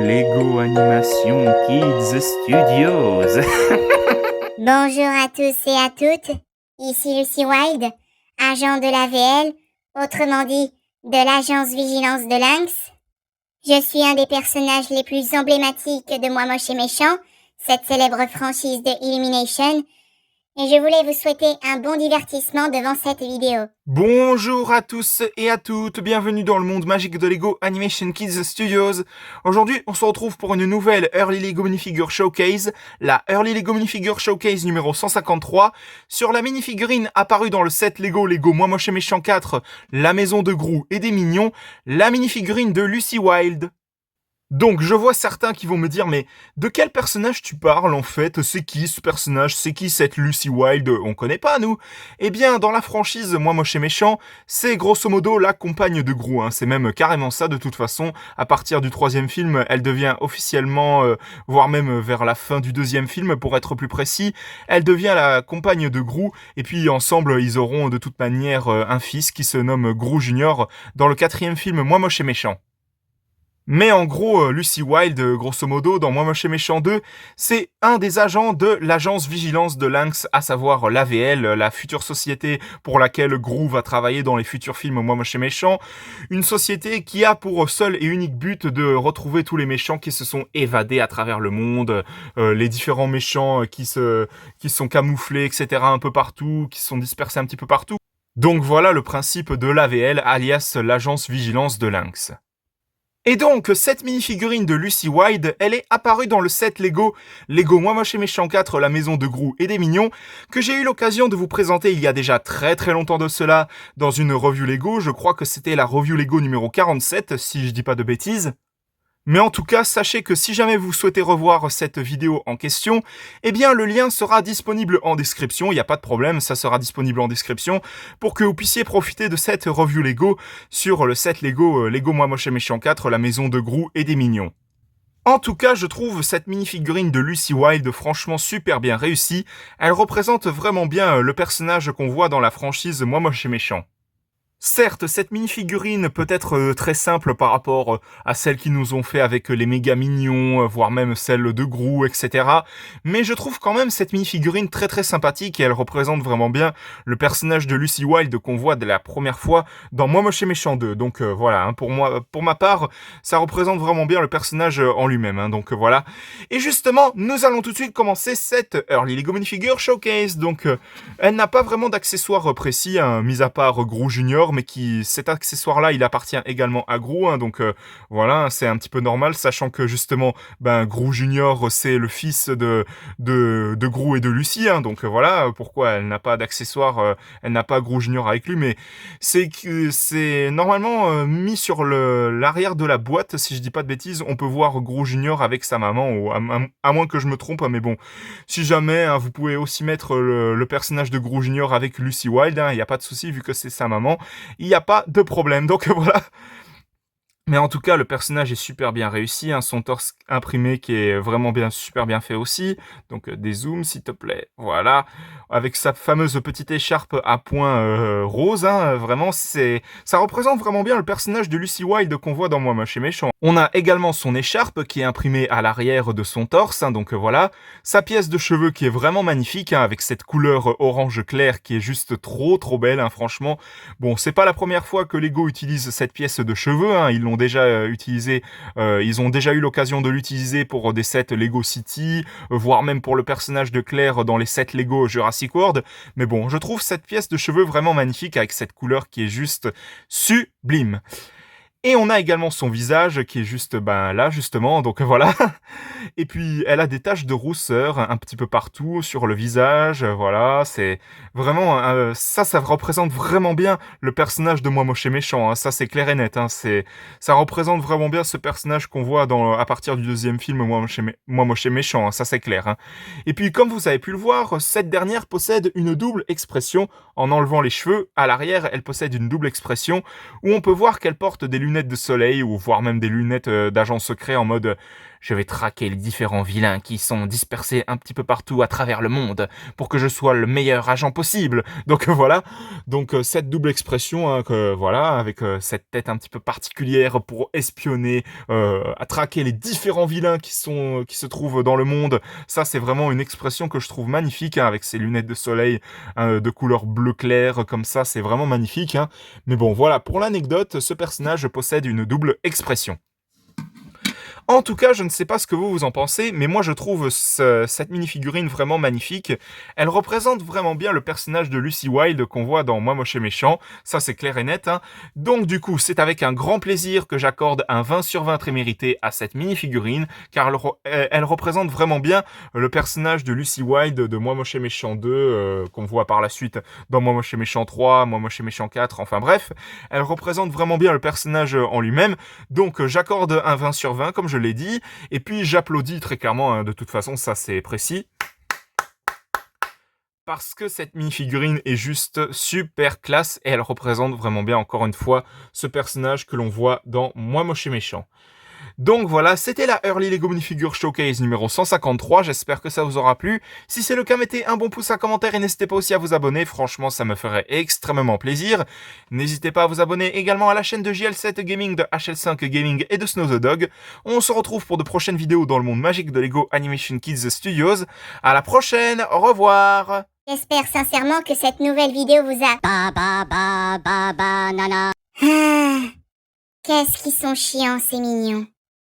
Lego Animation Kids Studios. Bonjour à tous et à toutes, ici Lucy Wilde, agent de l'AVL, autrement dit de l'Agence Vigilance de Lynx. Je suis un des personnages les plus emblématiques de Moi Moche et Méchant, cette célèbre franchise de Illumination, et je voulais vous souhaiter un bon divertissement devant cette vidéo. Bonjour à tous et à toutes, bienvenue dans le monde magique de Lego Animation Kids Studios. Aujourd'hui, on se retrouve pour une nouvelle Early Lego Minifigure Showcase, la Early Lego Minifigure Showcase numéro 153, sur la minifigurine apparue dans le set Lego Moi Moche et Méchant 4, la maison de Gru et des mignons, la minifigurine de Lucy Wilde. Donc, je vois certains qui vont me dire, mais de quel personnage tu parles en fait? C'est qui ce personnage? C'est qui cette Lucy Wilde? On connaît pas, nous. Eh bien, dans la franchise Moi Moche et Méchant, c'est grosso modo la compagne de Gru. C'est même carrément ça de toute façon. À partir du 3e film, elle devient officiellement, voire même vers la fin du 2e film, pour être plus précis, elle devient la compagne de Gru. Et puis ensemble, ils auront de toute manière un fils qui se nomme Gru Junior dans le 4e film Moi Moche et Méchant. Mais en gros, Lucy Wilde, grosso modo, dans Moi Moche et Méchant 2, c'est un des agents de l'Agence Vigilance de Lynx, à savoir l'AVL, la future société pour laquelle Gru va travailler dans les futurs films Moi Moche et Méchant. Une société qui a pour seul et unique but de retrouver tous les méchants qui se sont évadés à travers le monde, les différents méchants qui sont camouflés, etc. un peu partout, qui sont dispersés un petit peu partout. Donc voilà le principe de l'AVL, alias l'Agence Vigilance de Lynx. Et donc, cette minifigurine de Lucy Wilde, elle est apparue dans le set Lego Moi Moche et Méchant 4, la maison de Gru et des mignons, que j'ai eu l'occasion de vous présenter il y a déjà très longtemps de cela dans une review Lego. Je crois que c'était la review Lego numéro 47, si je dis pas de bêtises. Mais en tout cas, sachez que si jamais vous souhaitez revoir cette vidéo en question, eh bien le lien sera disponible en description, il n'y a pas de problème, ça sera disponible en description, pour que vous puissiez profiter de cette review Lego sur le set Lego Moi Moche et Méchant 4, la maison de Gru et des mignons. En tout cas, je trouve cette minifigurine de Lucy Wilde franchement super bien réussie, elle représente vraiment bien le personnage qu'on voit dans la franchise Moi Moche et Méchant. Certes, cette mini-figurine peut être très simple par rapport à celles qu'ils nous ont fait avec les méga mignons, voire même celle de Gru, etc. Mais je trouve quand même cette mini-figurine très sympathique et elle représente vraiment bien le personnage de Lucy Wilde qu'on voit de la première fois dans Moi Moche et Méchant 2. Donc voilà, pour ma part, ça représente vraiment bien le personnage en lui-même. Donc voilà. Et justement, nous allons tout de suite commencer cette Early Lego Minifigure Showcase. Donc elle n'a pas vraiment d'accessoires précis, mis à part Gru Junior, mais cet accessoire-là, il appartient également à Gru, donc voilà, c'est un petit peu normal, sachant que justement, Gru Junior, c'est le fils de Gru et de Lucy, donc voilà, pourquoi elle n'a pas d'accessoire, elle n'a pas Gru Junior avec lui, mais c'est normalement mis sur l'arrière de la boîte, si je dis pas de bêtises, on peut voir Gru Junior avec sa maman, ou à moins que je me trompe, mais bon, si jamais, vous pouvez aussi mettre le personnage de Gru Junior avec Lucy Wilde, il n'y a pas de souci vu que c'est sa maman, il n'y a pas de problème. Donc voilà. Mais en tout cas, le personnage est super bien réussi, son torse imprimé qui est vraiment super bien fait aussi. Donc des zooms s'il te plaît, voilà. Avec sa fameuse petite écharpe à points rose, vraiment ça représente vraiment bien le personnage de Lucy Wilde qu'on voit dans Moi Moche et Méchant. On a également son écharpe qui est imprimée à l'arrière de son torse, donc voilà. Sa pièce de cheveux qui est vraiment magnifique, avec cette couleur orange clair qui est juste trop belle, franchement. Bon, c'est pas la première fois que Lego utilise cette pièce de cheveux, ils l'ont déjà utilisé, ils ont déjà eu l'occasion de l'utiliser pour des sets Lego City, voire même pour le personnage de Claire dans les sets Lego Jurassic World. Mais bon, je trouve cette pièce de cheveux vraiment magnifique avec cette couleur qui est juste sublime. Et on a également son visage qui est juste là justement, donc voilà. Et puis elle a des taches de rousseur un petit peu partout sur le visage, voilà, c'est vraiment ça représente vraiment bien le personnage de Moi Moche et Méchant, ça c'est clair et net, ça représente vraiment bien ce personnage qu'on voit à partir du 2e film Moi Moche et Méchant, ça c'est clair. Et puis comme vous avez pu le voir, cette dernière possède une double expression. En enlevant les cheveux, à l'arrière, elle possède une double expression où on peut voir qu'elle porte des lunettes de soleil ou voire même des lunettes d'agent secret en mode Je vais traquer les différents vilains qui sont dispersés un petit peu partout à travers le monde pour que je sois le meilleur agent possible. Donc voilà, donc cette double expression, hein, que, voilà, avec cette tête un petit peu particulière pour espionner, à traquer les différents vilains qui se trouvent dans le monde. Ça, c'est vraiment une expression que je trouve magnifique, hein, avec ces lunettes de soleil de couleur bleu clair, comme ça, c'est vraiment magnifique. Hein. Mais bon, voilà, pour l'anecdote, ce personnage possède une double expression. En tout cas, je ne sais pas ce que vous en pensez, mais moi je trouve cette mini-figurine vraiment magnifique. Elle représente vraiment bien le personnage de Lucy Wilde qu'on voit dans Moi Moche et Méchant, ça c'est clair et net. Hein. Donc du coup, c'est avec un grand plaisir que j'accorde un 20 sur 20 très mérité à cette mini-figurine, car elle représente vraiment bien le personnage de Lucy Wilde de Moi Moche et Méchant 2, qu'on voit par la suite dans Moi Moche et Méchant 3, Moi Moche et Méchant 4, enfin bref. Elle représente vraiment bien le personnage en lui-même, donc j'accorde un 20 sur 20 comme je l'ai dit, et puis j'applaudis très clairement, hein, de toute façon ça c'est précis, parce que cette mini-figurine est juste super classe et elle représente vraiment bien encore une fois ce personnage que l'on voit dans Moi Moche et Méchant. Donc voilà, c'était la Early Lego Minifigure Showcase numéro 153, j'espère que ça vous aura plu. Si c'est le cas, mettez un bon pouce, un commentaire et n'hésitez pas aussi à vous abonner, franchement ça me ferait extrêmement plaisir. N'hésitez pas à vous abonner également à la chaîne de JL7 Gaming, de HL5 Gaming et de Snow the Dog. On se retrouve pour de prochaines vidéos dans le monde magique de Lego Animation Kids Studios. À la prochaine, au revoir. J'espère sincèrement que cette nouvelle vidéo vous a... Nana. Ah, qu'est-ce qu'ils sont chiants, ces mignons.